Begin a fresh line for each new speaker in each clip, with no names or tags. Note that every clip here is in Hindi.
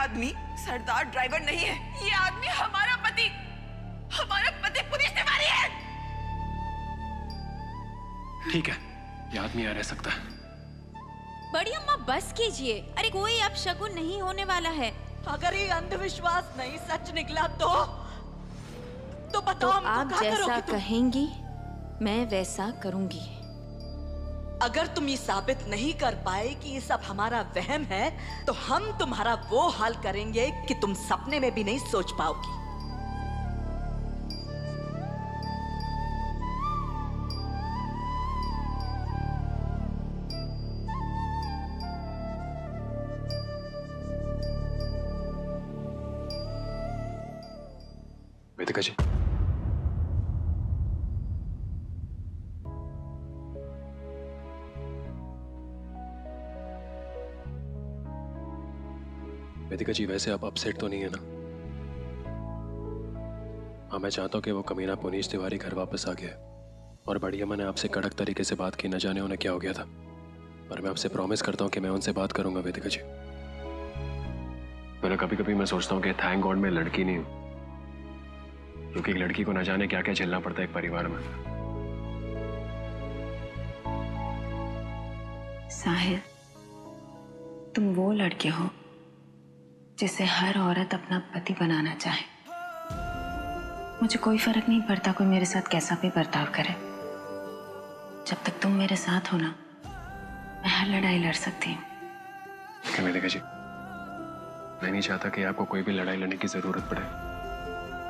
आदमी सरदार ड्राइवर नहीं है, ये आदमी हमारा पति पुलिस तिवारी है।
ठीक है, ये आदमी यहाँ रह सकता है।
बड़ी अम्मा बस कीजिए। अरे कोई अब शगुन नहीं होने वाला है।
अगर ये अंधविश्वास नहीं सच निकला तो बताओ
तो
हमको
आप
क्या
जैसा
करोगी तुम?
कहेंगी मैं वैसा करूंगी।
अगर तुम ये साबित नहीं कर पाए कि ये सब हमारा वहम है तो हम तुम्हारा वो हाल करेंगे कि तुम सपने में भी नहीं सोच पाओगी।
वेदिका जी, वेदिका जी, वैसे आप अपसेट तो नहीं है ना? हाँ, मैं चाहता हूँ कि वो कमीना पुनीश तिवारी घर वापस आ गया और बड़ी अम्मा ने आपसे कड़क तरीके से बात की, न जाने उन्हें क्या हो गया था। पर मैं आपसे प्रॉमिस करता हूँ कि मैं उनसे बात करूंगा वेदिका जी। मैंने कभी कभी मैं सोचता हूँ कि थैंक गॉड मैं लड़की नहीं हूँ, क्योंकि एक लड़की को न जाने क्या क्या झेलना पड़ता है एक परिवार में।
साहिल, तुम वो लड़के हो जिसे हर औरत अपना पति बनाना चाहे। मुझे कोई फर्क नहीं पड़ता कोई मेरे साथ कैसा भी बर्ताव करे। जब तक तुम मेरे साथ हो ना, मैं हर लड़ाई लड़ सकती हूँ।
वेदिका जी, मैं नहीं चाहता कि आपको कोई भी लड़ाई लड़ने की जरूरत पड़े।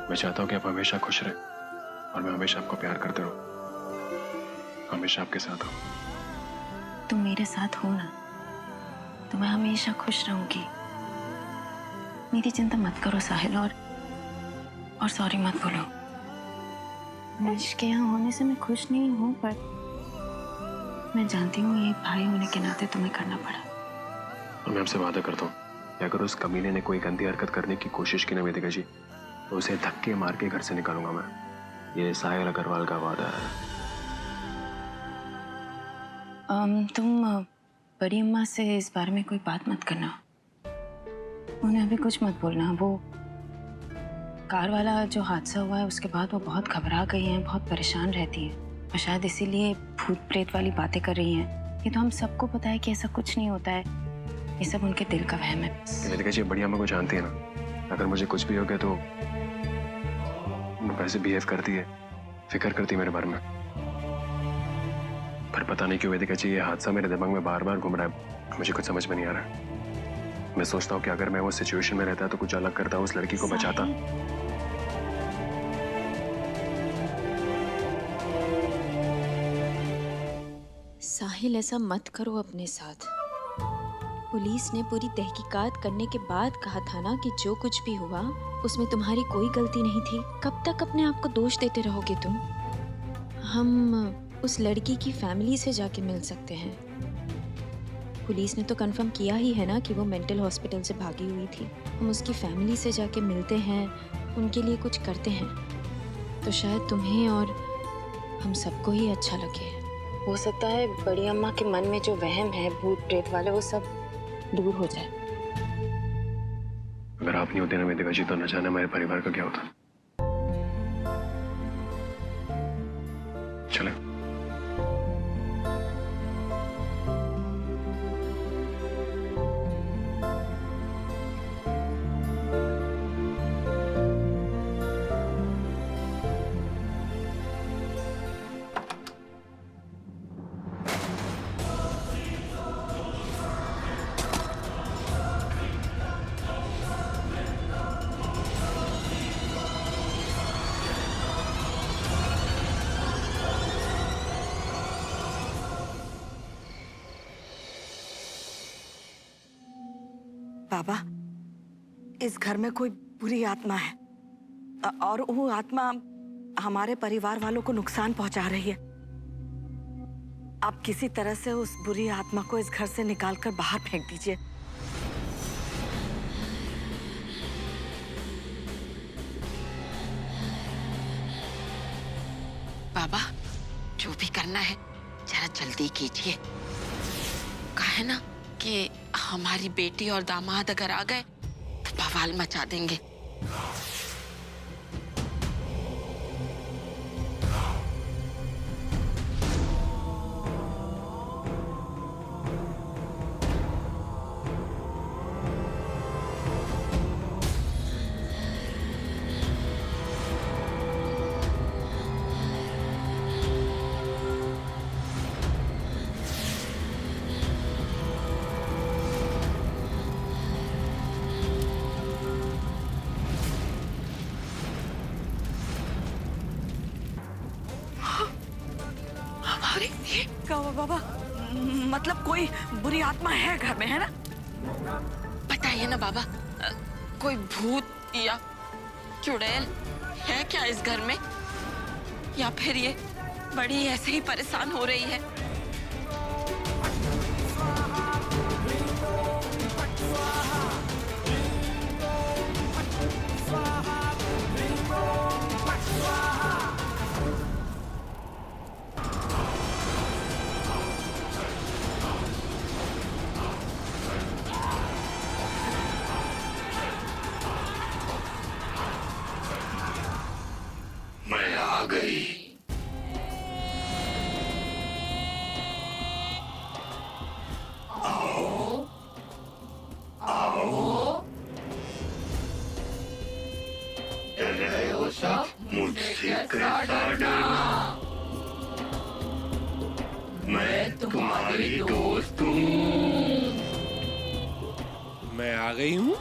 मैं चाहता हूँ कि आप हमेशा खुश रहें और मैं हमेशा आपको प्यार करते रहूं, हमेशा आपके साथ हूं।
तुम मेरे साथ हो ना तो मैं हमेशा खुश रहूंगी। मेरी चिंता मत करो साहिल, और सॉरी मत बोलो। निश के यहाँ होने से मैं खुश नहीं हूँ, पर मैं जानती हूँ ये भाई होने के नाते तुम्हें करना पड़ा।
और मैं आपसे वादा करता हूँ कि अगर उस कमीने ने कोई गंदी हरकत करने की कोशिश की ना वेदिका जी, तो उसे धक्के मार के घर से निकालूंगा मैं। ये साहिल अग्रवाल का वादा है।
तुम बड़ी अम्मा से इस बारे में कोई बात मत करना। उन्हें अभी कुछ मत बोलना। वो कार वाला जो हादसा हुआ है उसके बाद वो बहुत घबरा गई हैं, बहुत परेशान रहती हैं और शायद इसीलिए भूत प्रेत वाली बातें कर रही हैं। ये तो हम सबको पता है कि ऐसा कुछ नहीं होता है, ये सब उनके दिल का वहम है।
वेदिका जी, बड़ी अम्मा को जानती है ना, अगर मुझे कुछ भी हो गया तो वो कैसे बिहेव करती है, फिक्र करती है मेरे बारे में। पर पता नहीं क्यों वेदिका जी, ये हादसा मेरे दिमाग में बार बार घूम रहा है। मुझे कुछ समझ में नहीं आ रहा है। मैं सोचता हूँ कि अगर मैं वो सिचुएशन में रहता तो कुछ अलग करता, उस लड़की को बचाता।
साहिल, ऐसा मत करो अपने साथ। पुलिस ने पूरी तहकीकात करने के बाद कहा था ना कि जो कुछ भी हुआ उसमें तुम्हारी कोई गलती नहीं थी। कब तक अपने आप को दोष देते रहोगे तुम? हम उस लड़की की फैमिली से जाके मिल सकते हैं। पुलिस ने तो कंफर्म किया ही है ना कि वो मेंटल हॉस्पिटल से भागी हुई थी। हम उसकी फैमिली से जाके मिलते हैं, उनके लिए कुछ करते हैं, तो शायद तुम्हें और हम सबको ही अच्छा लगे।
हो सकता है बड़ी अम्मा के मन में जो वहम है भूत प्रेत वाले, वो सब दूर हो जाए।
अगर आप नहीं होते ना वेदिका जी, तो न जाने हमारे परिवार का क्या होता। चले।
बाबा, इस घर में कोई बुरी आत्मा है और वो आत्मा हमारे परिवार वालों को नुकसान पहुंचा रही है। आप किसी तरह से उस बुरी आत्मा को इस घर से निकालकर बाहर फेंक दीजिए।
बाबा, जो भी करना है जरा जल्दी कीजिए। कहा है ना कि हमारी बेटी और दामाद अगर आ गए तो बवाल मचा देंगे। अरे ये
बाबा, मतलब कोई बुरी आत्मा है घर में, है ना?
बताइए ना बाबा, कोई भूत या चुड़ैल है क्या इस घर में, या फिर ये बड़ी ऐसे ही परेशान हो रही है?
मैं आ गई। आओ, आओ। डर रहे हो सब? मुझसे कैसा डरना? मैं तुम्हारी दोस्त हूँ।
मैं आ गई हूँ।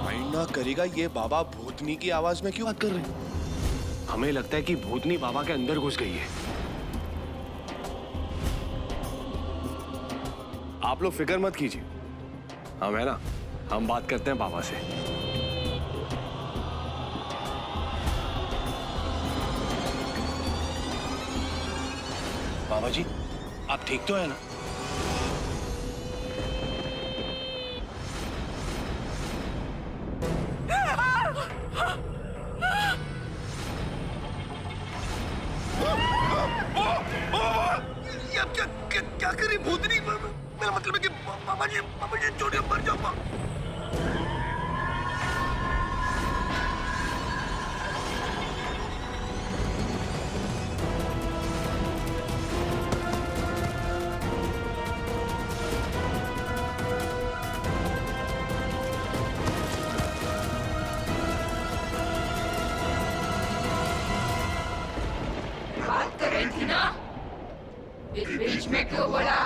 माइंड ना करेगा, ये बाबा भूतनी की आवाज में क्यों बात कर रहे हैं?
हमें लगता है कि भूतनी बाबा के अंदर घुस गई है। आप लोग फिक्र मत कीजिए, हम है ना, हम बात करते हैं बाबा से। बाबा जी, आप ठीक तो है ना?
क्या करी भूतनी? मेरा मतलब है कि बाबा जी छोड़ के मर जाऊंगा।
बात कर रही थी ना, बीच में क्यों बोला?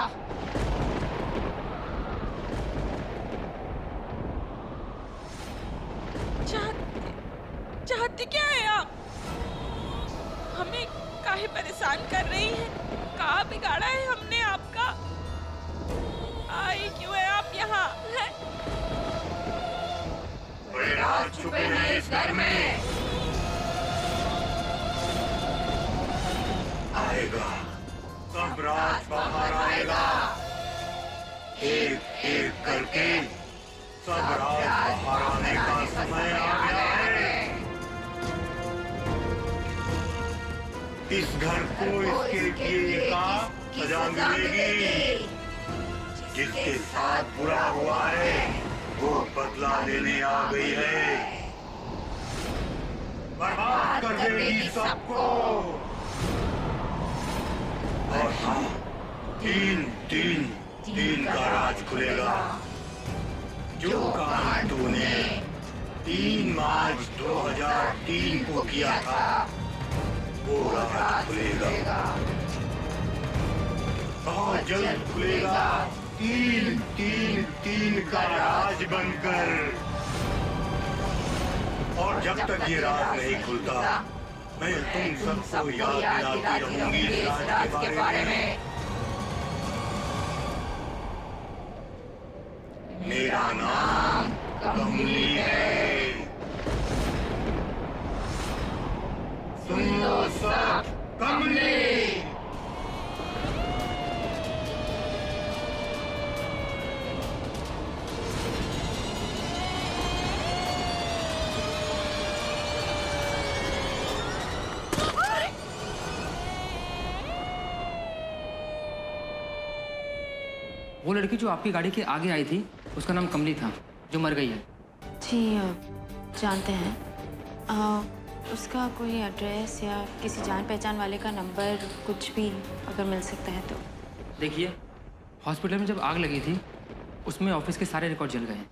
चाहते क्या है आप? हमें काहे परेशान कर रही हैं? कहाँ बिगाड़ा है हमने आपका? आए क्यों है आप यहाँ? हैं?
बड़े राज छुपे हैं इस घर में। आएगा, सब राज बाहर आएगा। एक एक करके सब राज बाहर आने का समय आ गया है। इस घर को इसके किए का सजा मिलेगी। जिसके साथ बुरा हुआ है वो बदला लेने आ गई है। बर्बाद कर देगी सबको। और हाँ, तीन का राज खुलेगा। जो काम तूने 3 मार्च 2003 को किया था वो राज खुलेगा। बहुत जल्द खुलेगा। 3 का राज बनकर। और जब तक ये राज नहीं खुलता मैं तुम सबको याद दिलाती रहूंगी इस राज के बारे में। मेरा नाम कमली है। सुन लो सब, कमली।
वो लड़की जो आपकी गाड़ी के आगे आई थी, उसका नाम कमली था। जो मर गई है।
जी जानते हैं। उसका कोई एड्रेस या किसी जान पहचान वाले का नंबर कुछ भी अगर मिल सकता है तो।
देखिए, हॉस्पिटल में जब आग लगी थी उसमें ऑफिस के सारे रिकॉर्ड जल गए हैं।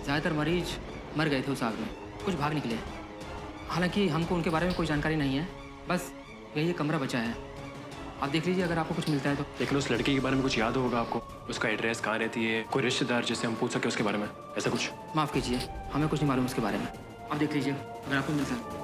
ज़्यादातर मरीज मर गए थे उस आग में, कुछ भाग निकले। हालांकि हमको उनके बारे में कोई जानकारी नहीं है, बस यही कमरा बचा है। आप देख लीजिए अगर आपको कुछ मिलता है तो।
लेकिन उस लड़की के बारे में कुछ याद होगा आपको? उसका एड्रेस कहाँ रहती है, कोई रिश्तेदार जिससे हम पूछ सके उसके बारे में, ऐसा कुछ?
माफ़ कीजिए, हमें कुछ नहीं मालूम उसके बारे में। आप देख लीजिए अगर आपको मिलता है।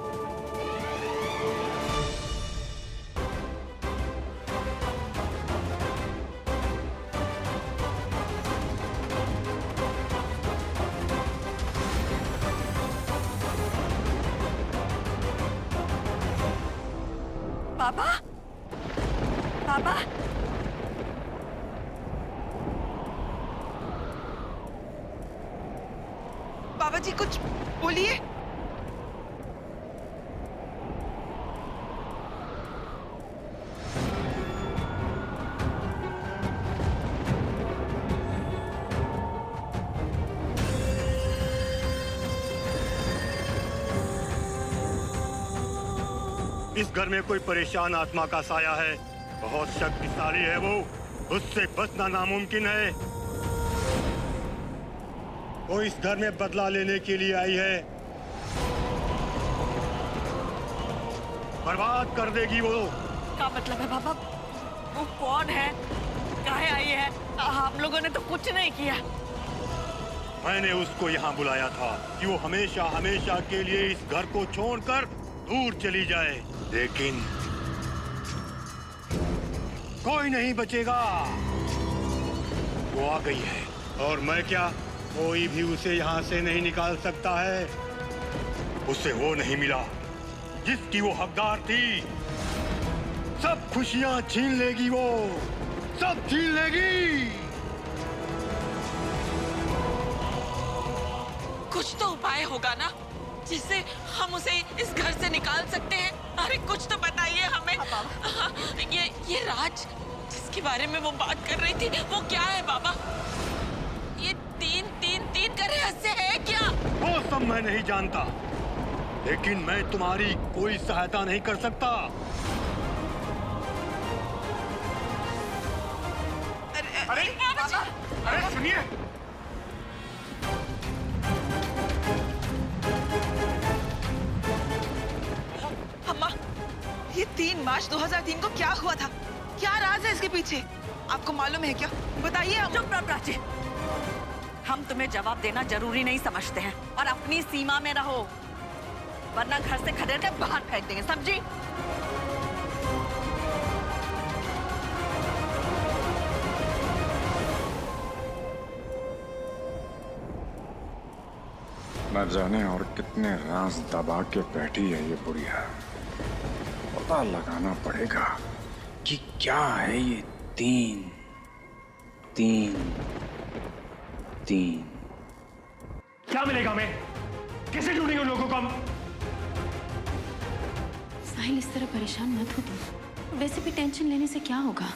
बाबा, बाबा,
बाबा जी कुछ बोलिए।
इस घर में कोई परेशान आत्मा का साया है, बहुत शक्तिशाली है वो, उससे बचना नामुमकिन है। वो इस घर में बदला लेने के लिए आई है, बर्बाद कर देगी वो।
क्या मतलब है बाबा? वो कौन है? काहे आई है? हम लोगों ने तो कुछ नहीं किया।
मैंने उसको यहाँ बुलाया था कि वो हमेशा हमेशा के लिए इस घर को छोड़कर दूर चली जाए, लेकिन कोई नहीं बचेगा। वो आ गई है और मैं क्या, कोई भी उसे यहाँ से नहीं निकाल सकता है। उसे वो नहीं मिला जिसकी वो हकदार थी। सब खुशियाँ छीन लेगी वो, सब छीन लेगी।
कुछ तो उपाय होगा ना जिससे हम उसे इस घर से निकाल सकते हैं। अरे कुछ तो बताइए हमें। ये राज जिसके बारे में वो बात कर रही थी वो क्या है बाबा? ये तीन का रहस्य है क्या?
वो सब मैं नहीं जानता, लेकिन मैं तुम्हारी कोई सहायता नहीं कर सकता।
अरे सुनिए,
अम्मा, ये 3 मार्च 2003 को क्या हुआ था? क्या राज है इसके पीछे? आपको मालूम है क्या? बताइए हम।
चुप रहो प्राची। हम तुम्हें जवाब देना जरूरी नहीं समझते हैं और अपनी सीमा में रहो, वरना घर से खदेड़ कर बाहर फेंक देंगे, समझी?
न जाने और कितने राज दबा के बैठी है ये बुढ़िया। पता लगाना पड़ेगा कि क्या है ये 3 3 3।
क्या मिलेगा हमें? कैसे ढूंढेंगे उन लोगों को हम?
साहिल इस तरह परेशान मत हो तुम। वैसे भी टेंशन लेने से क्या होगा?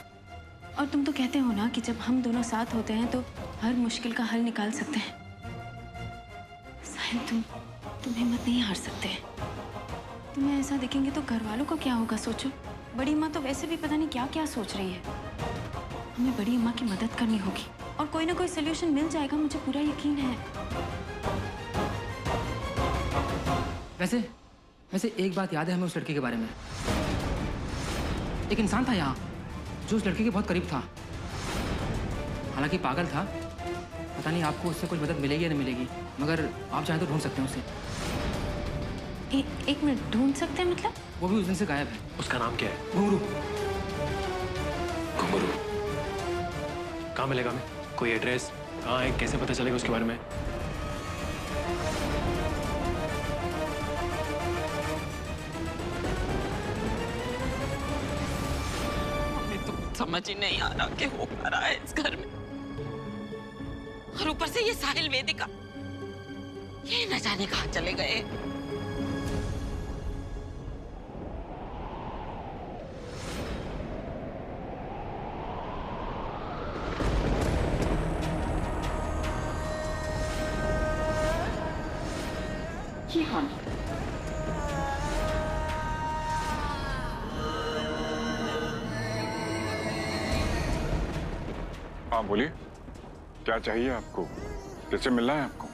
और तुम तो कहते हो ना कि जब हम दोनों साथ होते हैं तो हर मुश्किल का हल निकाल सकते हैं। साहिल तुम हिम्मत नहीं हार सकते। तुम्हें ऐसा देखेंगे तो घर वालों का क्या होगा सोचो। बड़ी माँ तो वैसे भी पता नहीं क्या क्या सोच रही है। हमें बड़ी अम्मा की मदद करनी होगी और कोई ना कोई सोल्यूशन मिल जाएगा, मुझे पूरा यकीन है।
वैसे एक बात याद है हमें उस लड़के के बारे में। एक इंसान था यहाँ जो उस लड़के के बहुत करीब था। हालांकि पागल था, पता नहीं आपको उससे कुछ मदद मिलेगी या नहीं मिलेगी, मगर आप चाहें तो ढूंढ सकते हैं उसे।
एक मिनट, ढूंढ सकते हैं मतलब?
वो भी उस दिन से गायब है।
उसका नाम क्या है?
घुंगरू।
घुंगरू कहाँ मिलेगा हमें? कोई एड्रेस कहाँ है? कैसे पता चलेगा उसके बारे में?
हमें तो समझ ही नहीं आ रहा कि हो क्या रहा है इस घर में। और ऊपर से ये साहिल वेदिका, ये न जाने कहाँ चले गए।
हाँ बोलिए, क्या चाहिए आपको? किससे मिलना है आपको?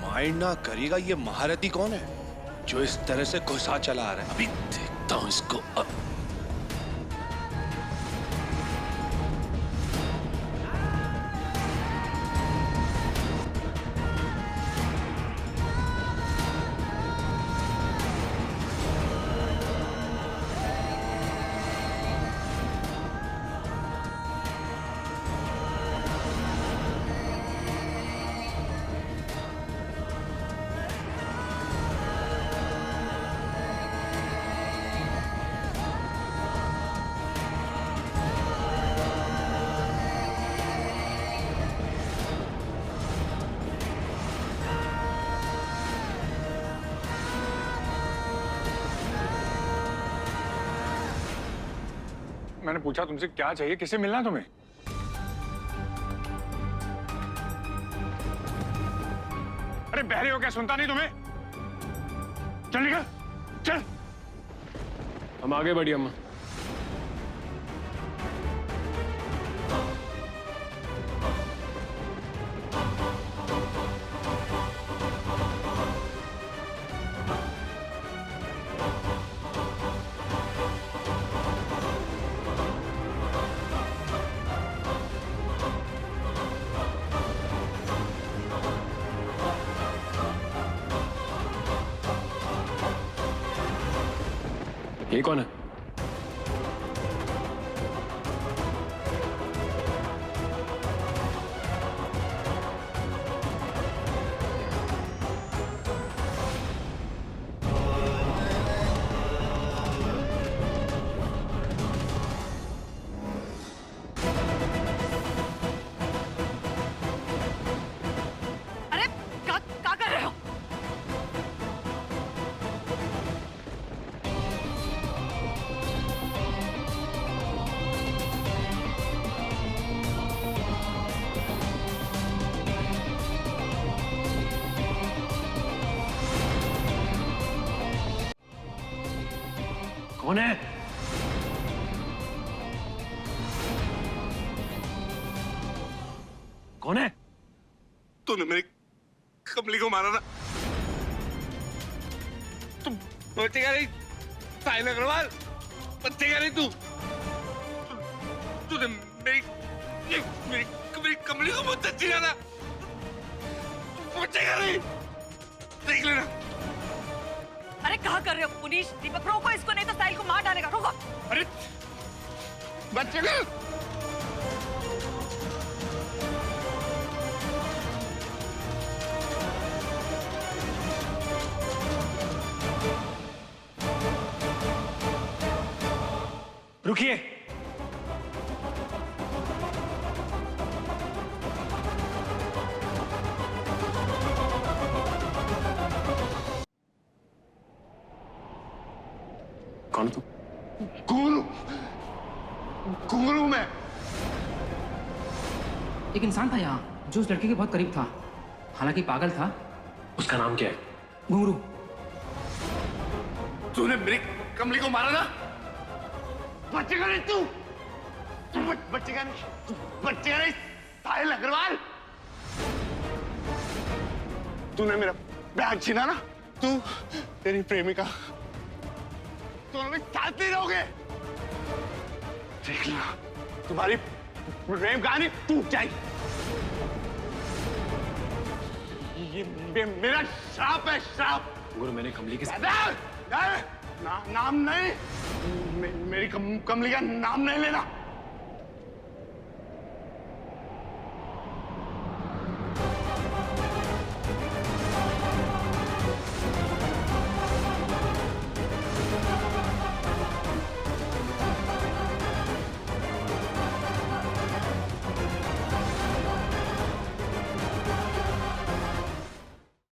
माइंड ना करेगा, ये महारथी कौन है जो इस तरह से घुसा चला आ रहा है? अभी देखता हूं इसको।
मैंने पूछा तुमसे क्या चाहिए, किससे मिलना है तुम्हें? अरे बहरे हो क्या, सुनता नहीं तुम्हें? चल निकल, चल।
हम आगे बढ़िए अम्मा। ये कौन है?
अरे क्या कर रहे हो?
कौन है? कौन है?
तूने मेरी कमली को मारा ना, तुम बचेगा नहीं। साहिल अग्रवाल बचेगा नहीं तू। तूने मेरी मेरी मेरी कमली को बहुत अच्छी जाना, बचेगा नहीं, देख लेना।
अरे कहाँ कर रहे हो पुनीश? दीपक रोको इसको, नहीं तो साहिल को मार डालेगा। रोको।
अरे बचेगा।
रुकिए। कौन तू?
घुंगरू में
एक इंसान था यहाँ जो उस लड़के के बहुत करीब था, हालांकि पागल था।
उसका नाम क्या है?
घुंगरू।
तूने मेरी कमली को मारा ना, बचेगा नहीं तू। बचेगा नहीं, बचेगा नहीं साहिल अग्रवाल। तूने मेरा बैग छीना ना, तू तेरी प्रेमिका दोनों में साथ नहीं रहोगे। देख लेना, तुम्हारी प्रेम कहानी टूट जाएगी। ये मेरा श्राप है, श्राप।
गुरु, मैंने कमली के साथ
नाम नहीं, मेरी कमली का नाम नहीं लेना।